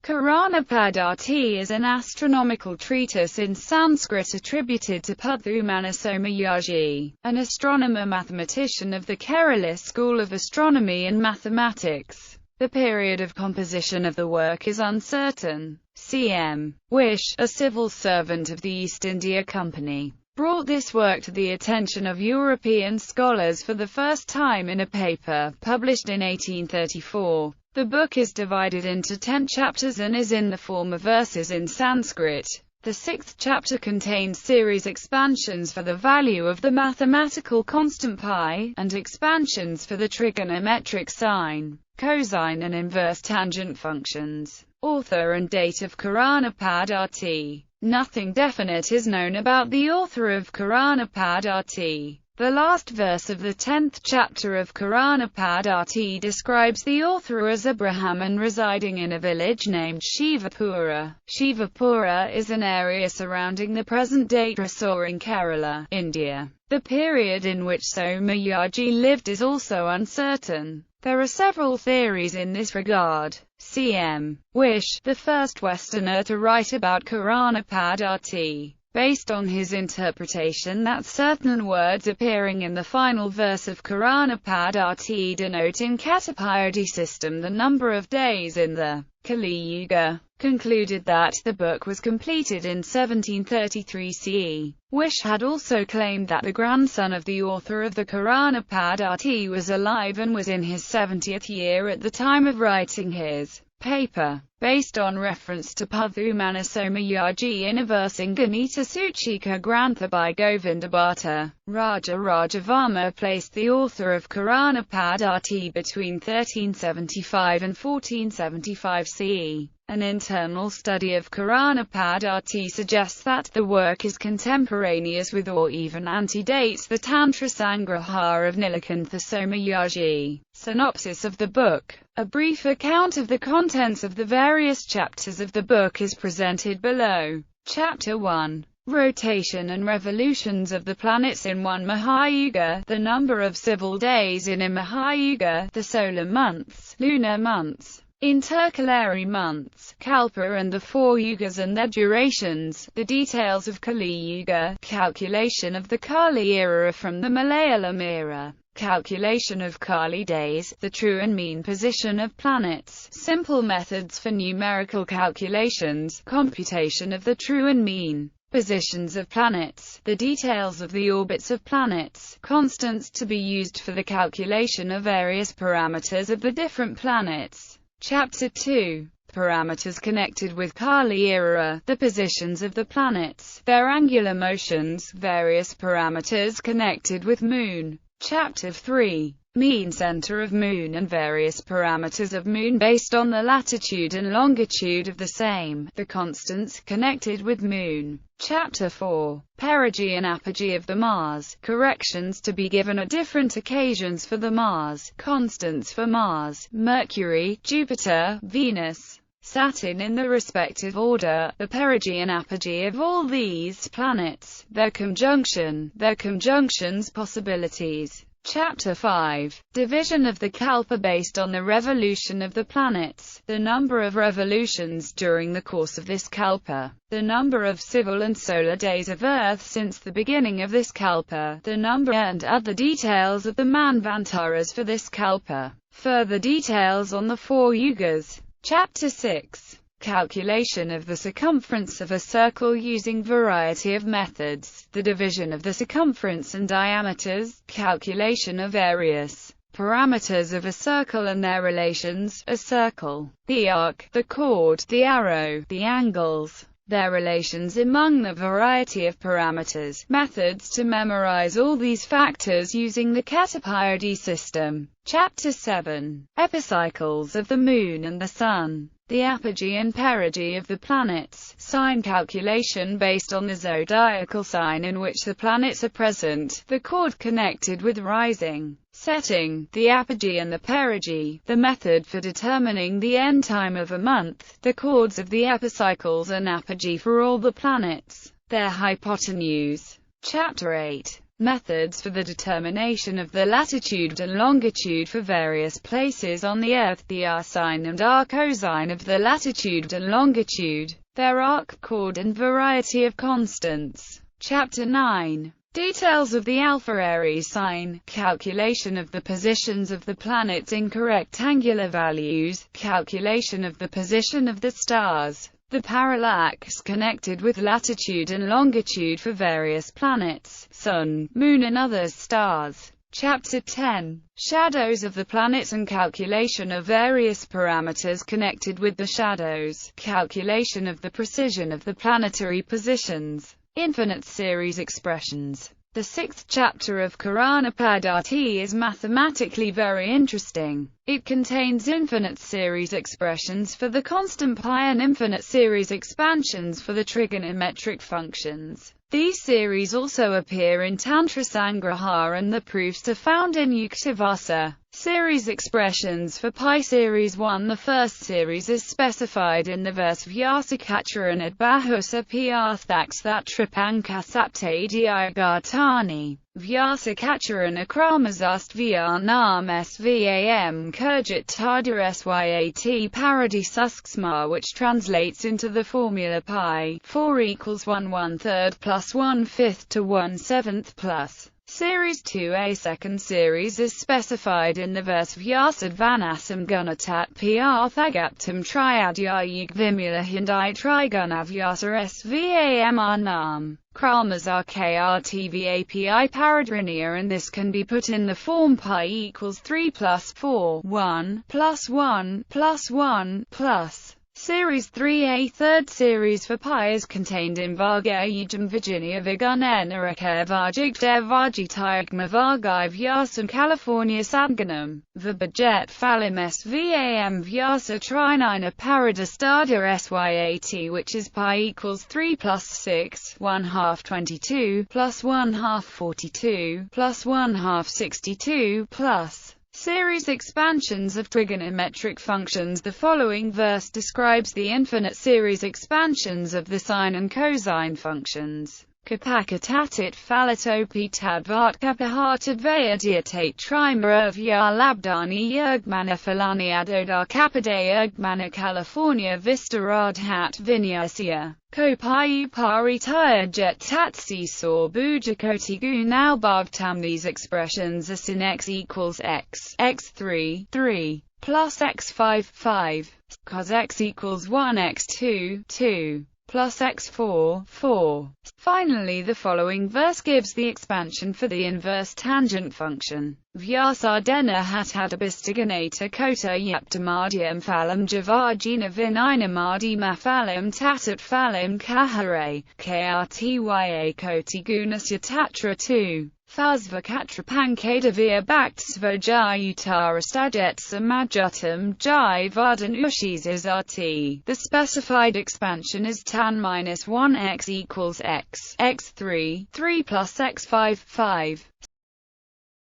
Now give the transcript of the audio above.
Karanapaddhati is an astronomical treatise in Sanskrit attributed to Padmanabha, an astronomer-mathematician of the Kerala school of astronomy and mathematics. The period of composition of the work is uncertain. C.M. Wish, a civil servant of the East India Company, brought this work to the attention of European scholars for the first time in a paper published in 1834. The book is divided into 10 chapters and is in the form of verses in Sanskrit. The 6th chapter contains series expansions for the value of the mathematical constant pi, and expansions for the trigonometric sine, cosine and inverse tangent functions. Author and date of Karanapaddhati. Nothing definite is known about the author of Karanapaddhati. The last verse of the 10th chapter of Karanapaddhati describes the author as a Brahmin residing in a village named Shivapura. Shivapura is an area surrounding the present-day Thrissur in Kerala, India. The period in which Somayaji lived is also uncertain. There are several theories in this regard. C.M. Wish, the first Westerner to write about Karanapaddhati, based on his interpretation that certain words appearing in the final verse of Karanapaddhati denote in Katapayadi system the number of days in the Kali Yuga, concluded that the book was completed in 1733 CE. Wish had also claimed that the grandson of the author of the Karanapaddhati was alive and was in his 70th year at the time of writing his paper, based on reference to Padmanabha in a verse in Ganita Suchika Grantha by Govindabhatta. Raja Rajavarma placed the author of Karanapaddhati between 1375 and 1475 CE. An internal study of Karanapaddhati suggests that the work is contemporaneous with or even antedates the Tantra Sangraha of Nilakantha Somayaji. Synopsis of the book. A brief account of the contents of the various chapters of the book is presented below. Chapter 1. Rotation and revolutions of the planets in one Mahayuga, the number of civil days in a Mahayuga, the solar months, lunar months, intercalary months, Kalpa and the 4 yugas and their durations, the details of Kali Yuga, calculation of the Kali era from the Malayalam era, calculation of Kali days, the true and mean position of planets, simple methods for numerical calculations, computation of the true and mean positions of planets, the details of the orbits of planets, constants to be used for the calculation of various parameters of the different planets. Chapter 2. Parameters connected with Kali era, the positions of the planets, their angular motions, various parameters connected with Moon. Chapter 3. Mean center of Moon and various parameters of Moon based on the latitude and longitude of the same, the constants connected with Moon. Chapter 4. Perigee and apogee of the Mars, corrections to be given at different occasions for the Mars, constants for Mars, Mercury, Jupiter, Venus, Saturn in the respective order, the perigee and apogee of all these planets, their conjunction, their conjunctions possibilities. Chapter 5. Division of the Kalpa based on the revolution of the planets, the number of revolutions during the course of this Kalpa, the number of civil and solar days of Earth since the beginning of this Kalpa, the number and other details of the Manvantaras for this Kalpa. Further details on the 4 yugas. Chapter 6. Calculation of the circumference of a circle using variety of methods, the division of the circumference and diameters, calculation of various parameters of a circle and their relations, a circle, the arc, the chord, the arrow, the angles, their relations among the variety of parameters, methods to memorize all these factors using the Katapayadi system. Chapter 7. Epicycles of the Moon and the Sun, the apogee and perigee of the planets, sign calculation based on the zodiacal sign in which the planets are present, the chord connected with rising, setting, the apogee and the perigee, the method for determining the end time of a month, the chords of the epicycles and apogee for all the planets, their hypotenuse. Chapter 8. Methods for the determination of the latitude and longitude for various places on the Earth. The r sine and r cosine of the latitude and longitude, their arc, chord and variety of constants. Chapter 9. Details of the alpha Aries sign, calculation of the positions of the planets in correct angular values, calculation of the position of the stars, the parallax connected with latitude and longitude for various planets, Sun, Moon and other stars. Chapter 10. Shadows of the planets and calculation of various parameters connected with the shadows, calculation of the precision of the planetary positions. Infinite series expressions. The sixth chapter of Karanapaddhati is mathematically very interesting. It contains infinite series expressions for the constant pi and infinite series expansions for the trigonometric functions. These series also appear in Tantra Sangraha and the proofs are found in Yuktavasa. Series expressions for pi series 1. The first series is specified in the verse Vyasakacharan Bahusa Pyarthax that Tripanka Saptadiyagatani. Vyasakacharan Akramazast Vyanam Svam Kurjit Tadar Syat Paradi Susksma, which translates into the formula pi 4 equals 1/3 plus 1/5 to 1/7 plus. Series 2. A second series is specified in the verse Vyasad Vanasam Gunatat Pyarthagaptam Triadyayug Vimula Hindai Triguna Vyasa Svam Arnam. Kramazar KRTVAPI Paradrinia, and this can be put in the form pi equals 3 plus 4, 1, plus 1, plus 1, plus. Series 3. A third series for pi is contained in Vargayujam Virginia Vigunenaraka Varjigdev Vajitayagma Vargai Vyasam California Sadganam Vibhajet Phalim Svam Vyasa Trinina Paradastada Syat, which is pi equals 3 plus 6, 1/2 22, plus 1/2 42, plus 1/2 62, plus. Series expansions of trigonometric functions. The following verse describes the infinite series expansions of the sine and cosine functions. Kapakatatit phalatopi tadvat kapahartadvayadiatate trimaravya labdani yurgmana falani adodar kapadaya yurgmana California vistaradhat vinyasya. Kopayu paritaya jet tatsi saw bujakoti gunau bhavtam. These expressions are sin x equals x, x3, 3, plus x5, 5, cos x equals 1 x2, 2, plus x4, 4. Finally, the following verse gives the expansion for the inverse tangent function. Vyasardena hatadabistiganata kota yaptamadhyam phalam javajina vinynamadi maphalam tatat phalam kahare, krtya koti gunasya tatra 2. Thasvakatra pankadavir bhaktsvajayutarastadjet samajutam jai vardan ushizazati. The specified expansion is tan minus 1 x equals x, x3, 3 plus x5, 5.